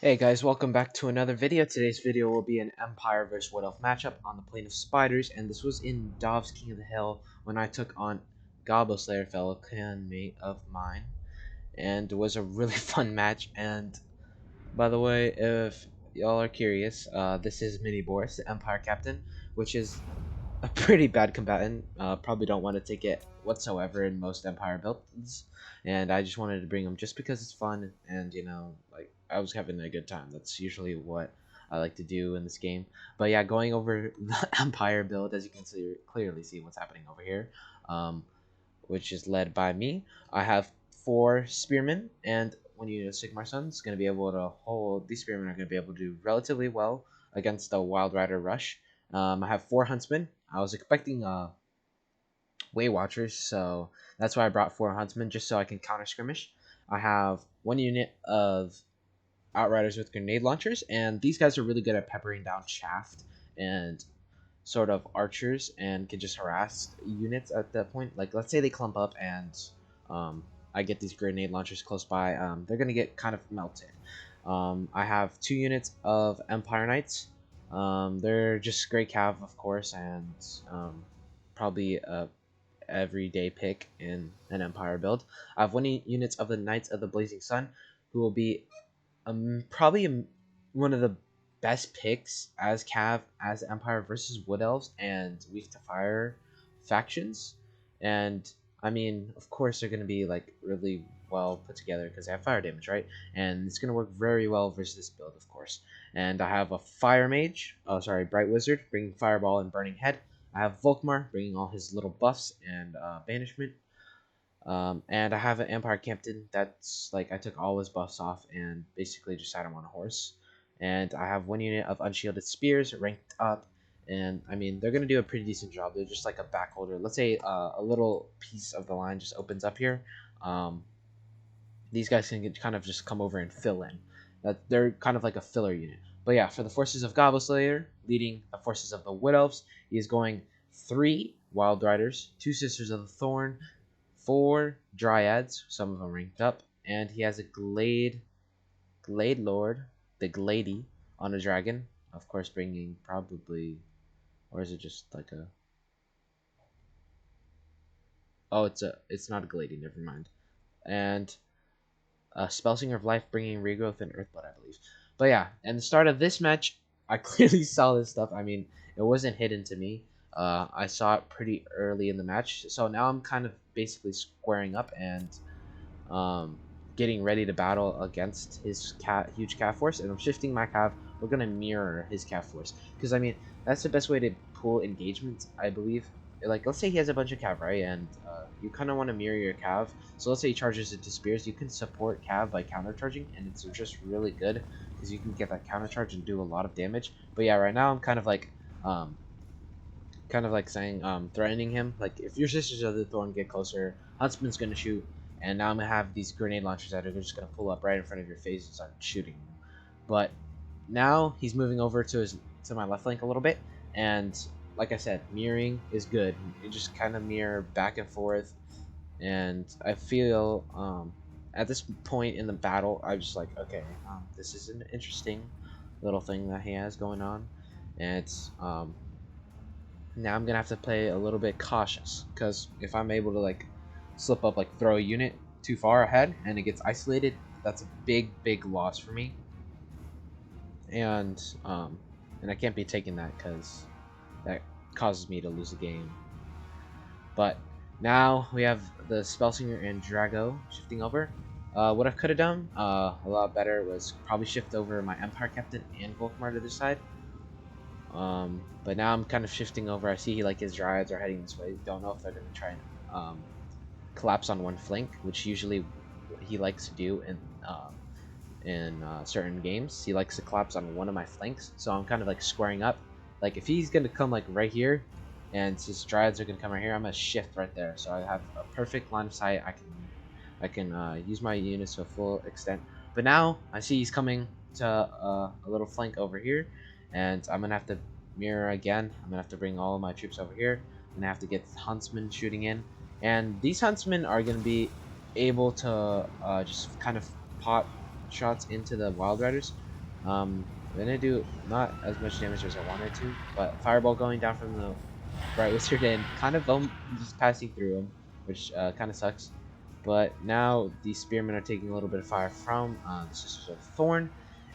Hey guys, welcome back to another video. Today's video will be an Empire vs Wood Elf matchup on the plane of spiders, and this was in Dov's King of the Hill when I took on Gobbo Slayer, fellow clanmate of mine, and it was a really fun match. And by the way, if y'all are curious, this is Mini Boris, the Empire captain, which is a pretty bad combatant. Probably don't want to take it whatsoever in most Empire builds, and I just wanted to bring him just because it's fun, and like I was having a good time. That's usually what I like to do in this game. But yeah, going over the Empire build, as you can clearly see what's happening over here, um, which is led by me. I have 4 spearmen, and when you use Sigmar Sun, it's going to be able to hold. These spearmen are going to be able to do relatively well against the Wild Rider Rush. I have 4 huntsmen. I was expecting Way Watchers, so that's why I brought 4 huntsmen, just so I can counter skirmish. I have 1 unit of Outriders with grenade launchers, and these guys are really good at peppering down shaft and sort of archers, and can just harass units at that point. Like, let's say they clump up and I get these grenade launchers close by, they're gonna get kind of melted. I have 2 units of Empire Knights. They're just great cav, of course, and probably a everyday pick in an Empire build. I have 1 units of the Knights of the Blazing Sun, who will be probably one of the best picks as Cav as Empire versus Wood Elves and Weak to Fire factions. And I mean, of course, they're gonna be like really well put together because they have fire damage, right? And it's gonna work very well versus this build, of course. And I have a Fire Mage, oh sorry, Bright Wizard, bringing Fireball and Burning Head. I have Volkmar, bringing all his little buffs and banishment. And I have an Empire Captain that's like I took all his buffs off and basically just had him on a horse. And I have 1 unit of Unshielded Spears ranked up. And I mean, they're going to do a pretty decent job. They're just like a back holder. Let's say a little piece of the line just opens up here. Um, these guys can kind of just come over and fill in. They're kind of like a filler unit. But yeah, for the forces of Gobbo Slayer, leading the forces of the Wood Elves, he is going 3 Wild Riders, 2 Sisters of the Thorn, 4 Dryads, some of them ranked up, and he has a Glade Lord, the Glady, on a dragon. Of course, bringing probably, or is it just like a? Oh, it's not a Glady. Never mind. And Spellsinger of Life, bringing Regrowth and Earthblood, I believe. But yeah, and the start of this match, I clearly saw this stuff. I mean, it wasn't hidden to me. I saw it pretty early in the match, so now I'm kind of basically squaring up and um, getting ready to battle against his huge cav force, and I'm shifting my cav. We're gonna mirror his cav force because I mean that's the best way to pull engagements, I believe. Like, let's say he has a bunch of cav, right, and you kind of want to mirror your cav. So let's say he charges into spears, you can support cav by counter charging, and it's just really good because you can get that counter charge and do a lot of damage. But yeah, right now I'm um, kind of like saying, threatening him. Like, if your Sisters of the Thorn get closer, Huntsman's gonna shoot, and now I'm gonna have these grenade launchers that are just gonna pull up right in front of your face and start shooting you. But now he's moving over to my left flank a little bit, and like I said, mirroring is good. You just kind of mirror back and forth, and I feel at this point in the battle, I'm just like, okay, this is an interesting little thing that he has going on, and it's now I'm gonna have to play a little bit cautious, because if I'm able to like slip up, like throw a unit too far ahead and it gets isolated, that's a big loss for me. And I can't be taking that because that causes me to lose a game. But now we have the Spellsinger and Drago shifting over. What I could have done a lot better was probably shift over my Empire Captain and Volkmar to this side. But now I'm kind of shifting over. I see like his Dryads are heading this way. Don't know if they're going to try and collapse on one flank, which usually he likes to do in certain games. He likes to collapse on one of my flanks, so I'm kind of like squaring up. Like, if he's going to come like right here, and his Dryads are going to come right here, I'm going to shift right there. So I have a perfect line of sight. I can use my units to a full extent. But now I see he's coming to a little flank over here, and I'm gonna have to mirror again. I'm gonna have to bring all of my troops over here. I'm gonna have to get huntsmen shooting in, and these huntsmen are gonna be able to just kind of pot shots into the Wild Riders. They didn't do not as much damage as I wanted to, but Fireball going down from the Bright Wizard and kind of just passing through him, which kind of sucks. But now the Spearmen are taking a little bit of fire from the Sisters of Thorn,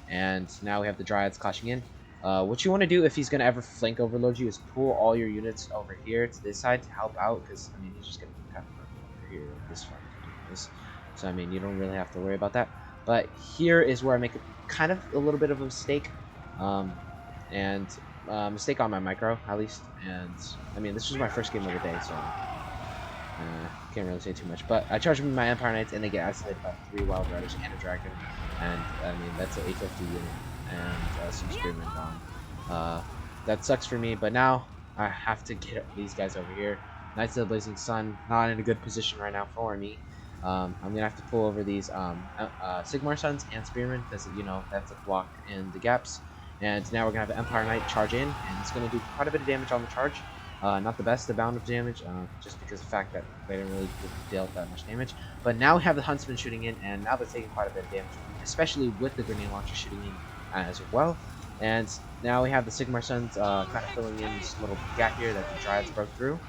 and now we have the Dryads clashing in. What you want to do if he's going to ever flank overload you is pull all your units over here to this side to help out, because, I mean, he's just going to kind of run over here this far. So, I mean, you don't really have to worry about that. But here is where I make kind of a little bit of a mistake. Mistake on my micro, at least. And, I mean, this was my first game of the day, so can't really say too much. But I charge them with my Empire Knights, and they get isolated by 3 Wild Riders and a Dragon. And, I mean, that's an 850 unit. And some Spearmen gone. That sucks for me, but now I have to get these guys over here. Knights of the Blazing Sun, not in a good position right now for me. I'm gonna have to pull over these Sigmar Suns and Spearmen, because, you know, that's a block in the gaps. And now we're gonna have an Empire Knight charge in, and it's gonna do quite a bit of damage on the charge. Not the best amount of damage, just because of the fact that they didn't really deal that much damage. But now we have the Huntsman shooting in, and now they're taking quite a bit of damage, especially with the grenade launcher shooting in as well. And now we have the Sigmar Suns kind of filling in this little gap here that the Dryads broke through.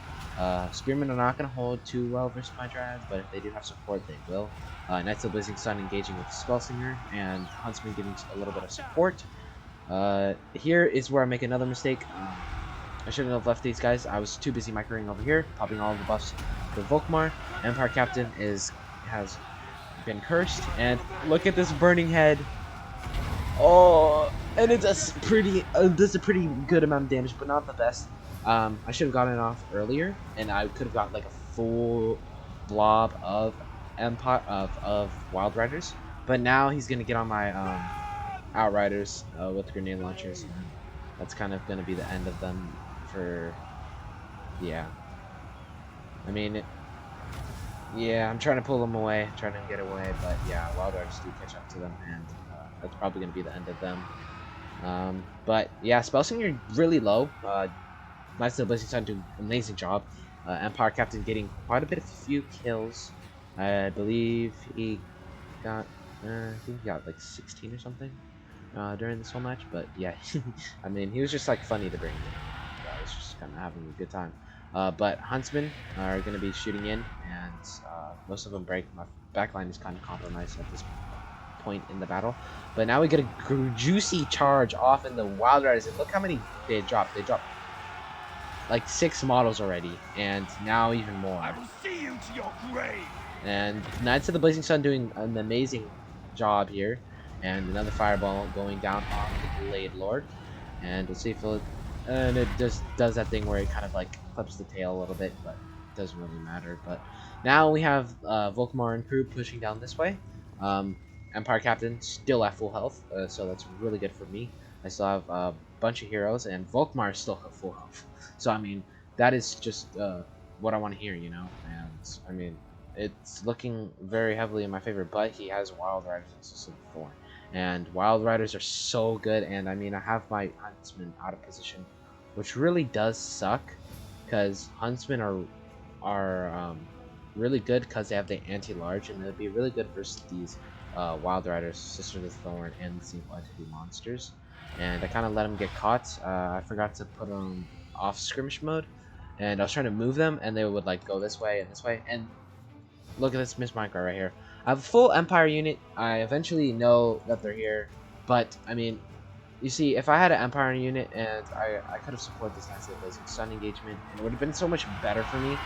Spearmen are not going to hold too well versus my Dryads, but if they do have support, they will. Knights of the Blazing Sun engaging with Spellsinger, and Huntsman giving a little bit of support. Here is where I make another mistake. I shouldn't have left these guys. I was too busy microing over here, popping all of the buffs for Volkmar. Empire Captain has been cursed, and look at this burning head. Oh, and it does a pretty good amount of damage, but not the best. I should have gotten it off earlier, and I could have got like a full blob of Wild Riders. But now he's gonna get on my Outriders with grenade launchers, and that's kind of gonna be the end of them. Yeah. I mean, yeah, I'm trying to pull them away, trying to get away, but yeah, Wild Riders do catch up to them, and that's probably going to be the end of them. But yeah, Spellsinger really low. Knights of the Blazing Sun do an amazing job. Empire Captain getting quite a bit of few kills. I believe he got, I think he got like 16 or something during this whole match. But yeah, I mean, he was just like funny to bring in. I was just kind of having a good time. But Huntsmen are going to be shooting in, and most of them break. My backline is kind of compromised at this point in the battle. But now we get a juicy charge off in the Wild Riders, and look how many they dropped. They dropped like 6 models already, and now even more. I will see you to your grave. And Knights of the Blazing Sun doing an amazing job here, and another fireball going down on the Blade Lord. And we'll see if it just does that thing where it kind of like clips the tail a little bit, but it doesn't really matter. But now we have Volkmar and crew pushing down this way. Empire Captain still at full health, so that's really good for me. I still have a bunch of heroes, and Volkmar is still at full health. So I mean, that is just what I want to hear, you know. And I mean, it's looking very heavily in my favor, but he has Wild Riders and Sisters of Thorn, and Wild Riders are so good. And I mean, I have my Huntsmen out of position, which really does suck, because Huntsmen are really good because they have the anti-large, and they'll be really good versus these Wild Riders, Sisters of Thorn, and the Single Entity monsters. And I kind of let them get caught. I forgot to put them off skirmish mode, and I was trying to move them, and they would like go this way and this way. And look at this miss micro right here. I have a full Empire unit. I eventually know that they're here, but I mean, you see, if I had an Empire unit and I could have supported this Knights of the Blazing Sun engagement, and it would have been so much better for me,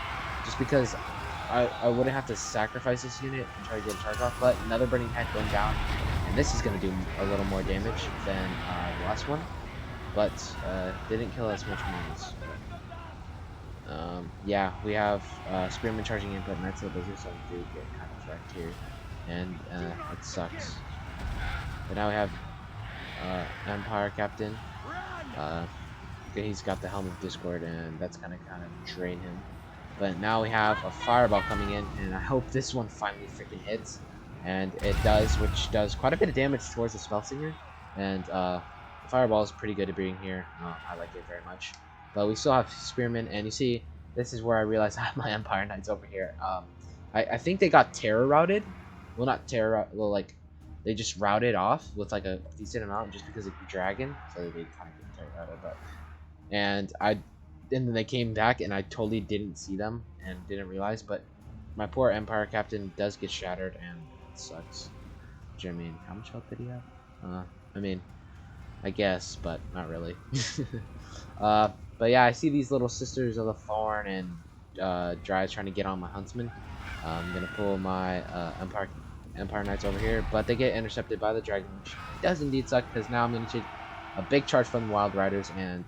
just because I wouldn't have to sacrifice this unit and try to get a charge off. But another Burning Head going down, and this is going to do a little more damage than the last one, but didn't kill as much minions. Yeah, we have Spearmen charging in, but Knights of the Blazing Sun do get kind of wrecked here, and it sucks. But now we have Empire Captain. He's got the Helm of Discord, and that's gonna kind of drain him. But now we have a Fireball coming in, and I hope this one finally freaking hits. And it does, which does quite a bit of damage towards the Spellsinger. And the Fireball is pretty good to bring here. I like it very much. But we still have Spearmen, and you see, this is where I realized I have my Empire Knights over here. I think they got Terror Routed. Well, not Terror, well, like, they just routed off with like a decent amount just because of the dragon, so they kind of get routed. But and then they came back, and I totally didn't see them and didn't realize. But my poor Empire captain does get shattered, and it sucks. Which, I mean, how much health did he have? I mean, I guess, but not really. uh, but yeah, I see these little sisters of the thorn and Dryas trying to get on my huntsman. I'm gonna pull my Empire Knights over here, but they get intercepted by the dragon, which does indeed suck because now I'm gonna take a big charge from the Wild Riders, and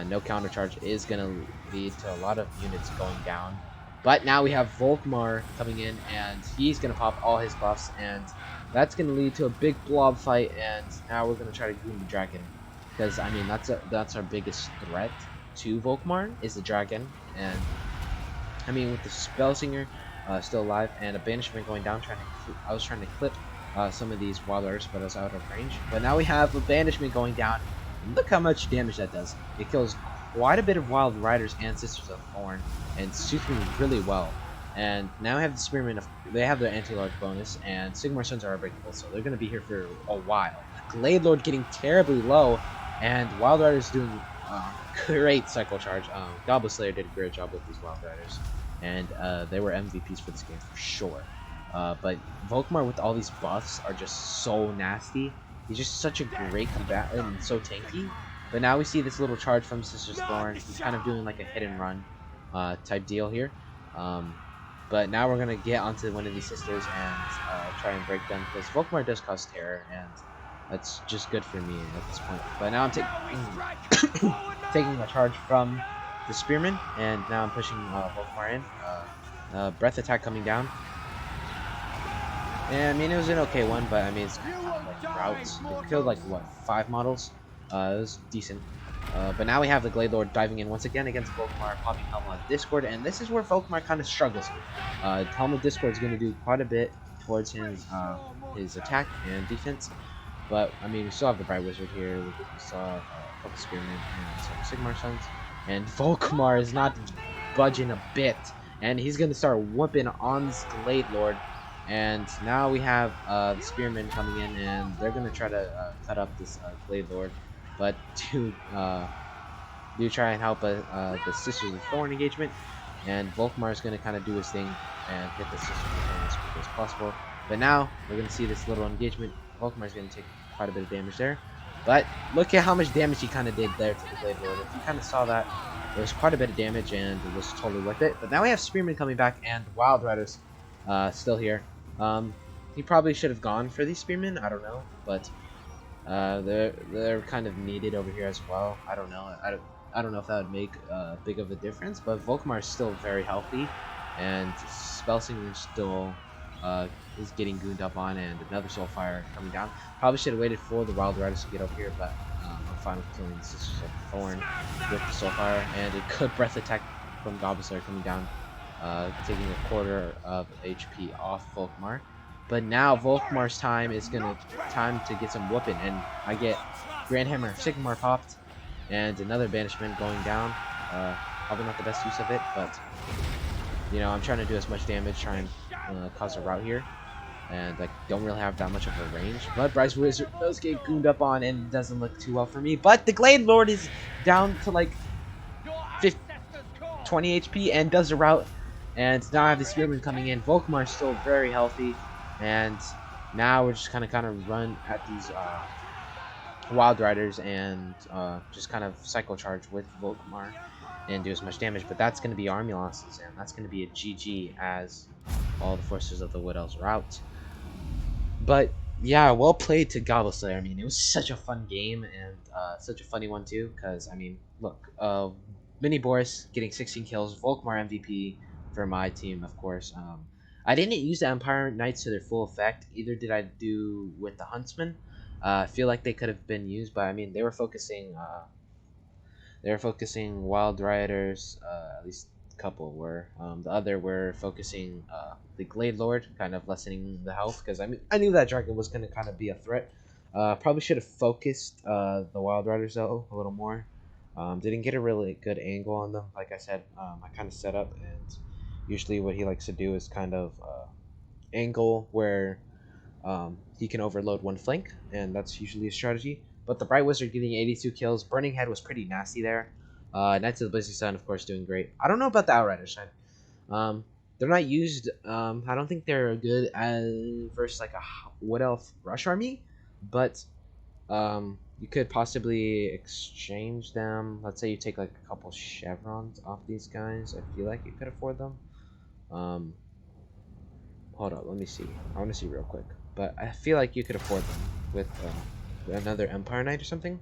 no counter charge is gonna lead to a lot of units going down. But now we have Volkmar coming in, and he's gonna pop all his buffs, and that's gonna lead to a big blob fight. And now we're gonna try to goon the dragon, because I mean that's our biggest threat to Volkmar is the dragon. And I mean, with the Spellsinger still alive and a banishment going down, I was trying to clip some of these Wilders, but I was out of range. But now we have a banishment going down. And look how much damage that does. It kills quite a bit of Wild Riders and Sisters of Thorn, and suits me really well. And now I have the Spearmen. They have their anti-large bonus, and Sigmar Sons are unbreakable, so they're going to be here for a while. Glade Lord getting terribly low, and Wild Riders doing great cycle charge. Goblin Slayer did a great job with these Wild Riders, and they were MVPs for this game for sure. But Volkmar with all these buffs are just so nasty. He's just such a great combatant and so tanky. But now we see this little charge from Sister's Thorn. He's kind of doing like a hit and run type deal here. But now we're going to get onto one of these sisters and try and break them, because Volkmar does cause terror, and that's just good for me at this point. But now I'm taking a charge from the Spearman, and now I'm pushing Volkmar in. Breath attack coming down. And I mean, it was an okay one, but I mean, it's kind of like routes. It killed like, what, 5 models? It was decent. But now we have the Glade Lord diving in once again against Volkmar, popping Helm of Discord, and this is where Volkmar kind of struggles. Helm of Discord is going to do quite a bit towards his attack and defense, but I mean, we still have the Bright Wizard here. We saw a couple Spearmen and some Sigmar Sons, and Volkmar is not budging a bit, and he's going to start whooping on this Glade Lord. And now we have the Spearmen coming in, and they're going to try to cut up this Glade Lord. But do try and help the Sisters of Thorn engagement. And Volkmar is going to kind of do his thing and hit the Sisters of Thorn as quickly as possible. But now we're going to see this little engagement. Volkmar is going to take quite a bit of damage there. But look at how much damage he kind of did there to the Glade Lord. If you kind of saw that, there was quite a bit of damage, and it was totally worth it. But now we have Spearmen coming back, and Wild Riders still here. He probably should have gone for these Spearmen, I don't know, but they're kind of needed over here as well. I don't know. I don't know if that would make big of a difference, but Volkmar is still very healthy, and Spellsinger still is getting gooned up on, and another Soulfire coming down. Probably should have waited for the Wild Riders to get over here, but I'm fine with killing the Sisters of Thorn with the Soulfire, and a good breath attack from Goblin Slayer coming down, taking a quarter of HP off Volkmar. But now Volkmar's time to get some whooping, and I get Grand Hammer Sigmar popped, and another banishment going down. Probably not the best use of it, but you know, I'm trying to do as much damage, try and cause a rout here, and like don't really have that much of a range. But Bryce Wizard does get gooned up on, and it doesn't look too well for me. But the Glade Lord is down to like 20 HP and does a rout, and now I have the Spearman coming in. Volkmar is still very healthy. And now we're just kind of run at these Wild Riders and just kind of cycle charge with Volkmar and do as much damage. But that's going to be army losses, and that's going to be a GG as all the forces of the Wood Elves are out. But yeah, well played to Goblin Slayer. I mean, it was such a fun game, and such a funny one too. Because I mean, look, Mini Boris getting 16 kills, Volkmar MVP for my team, of course. I didn't use the Empire Knights to their full effect. Either did I do with the Huntsman. I feel like they could have been used, but I mean, they were focusing Wild Riders. At least a couple were. The other were focusing the Glade Lord, kind of lessening the health, because I mean, I knew that dragon was going to kind of be a threat. Probably should have focused the Wild Riders though a little more. Didn't get a really good angle on them. Like I said, I kind of set up, and usually what he likes to do is kind of angle where he can overload one flank, and that's usually a strategy. But the Bright Wizard getting 82 kills. Burning Head was pretty nasty there. Knights of the Blazing Sun, of course, doing great. I don't know about the Outriders side. They're not used. I don't think they're good as versus like a Wood Elf Rush Army, but you could possibly exchange them. Let's say you take like a couple chevrons off these guys. I feel like you could afford them. Um, Hold up, let me see. I want to see real quick. But I feel like you could afford them with another Empire Knight or something.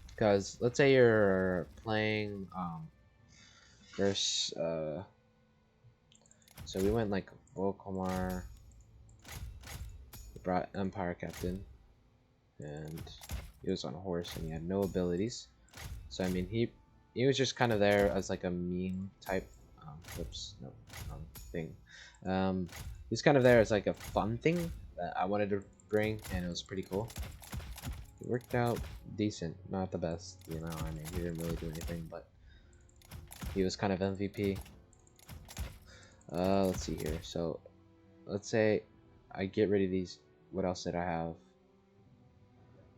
Because let's say you're playing versus so we went like Volkmar, brought Empire Captain, and he was on a horse and he had no abilities. So I mean he was just kind of there as like a meme type whoops, no, thing. He's kind of there as like a fun thing that I wanted to bring, and it was pretty cool. It worked out decent, not the best, you know. I mean, he didn't really do anything, but he was kind of MVP. Let's see here. So, let's say I get rid of these. What else did I have?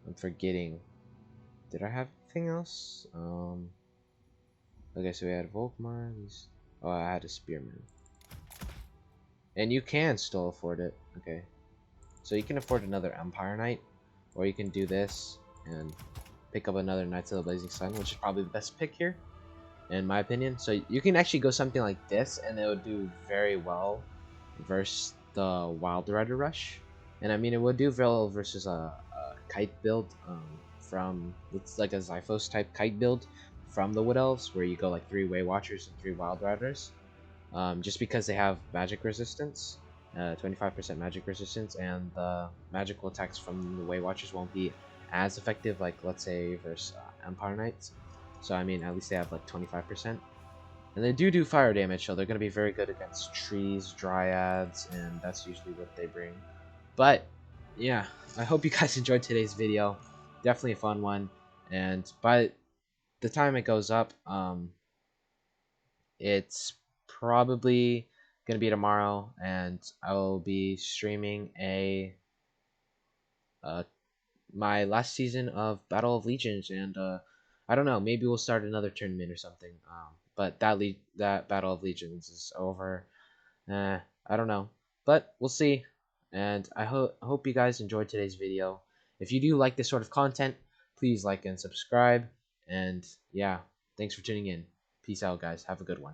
I'm forgetting. Did I have anything else? Okay, so we had Volkmar. Oh, I had a Spearman. And you can still afford it. Okay. So you can afford another Empire Knight. Or you can do this and pick up another Knights of the Blazing Sun, which is probably the best pick here, in my opinion. So you can actually go something like this, and it would do very well versus the Wild Rider Rush. And I mean, it would do very well versus a kite build from, it's like a Zyphos type kite build from the Wood Elves, where you go like 3 Way Watchers and 3 Wild Riders. Just because they have magic resistance, 25% magic resistance, and the magical attacks from the Way Watchers won't be as effective, like let's say versus Empire Knights. So I mean, at least they have like 25%, and they do fire damage, so they're gonna be very good against trees, dryads, and that's usually what they bring. But yeah, I hope you guys enjoyed today's video. Definitely a fun one, and by the time it goes up, it's probably gonna be tomorrow, and I will be streaming uh my last season of Battle of Legions, and I don't know, maybe we'll start another tournament or something. But that Battle of Legions is over. I don't know, but we'll see. And I hope you guys enjoyed today's video. If you do like this sort of content, please like and subscribe. And yeah, thanks for tuning in. Peace out, guys. Have a good one.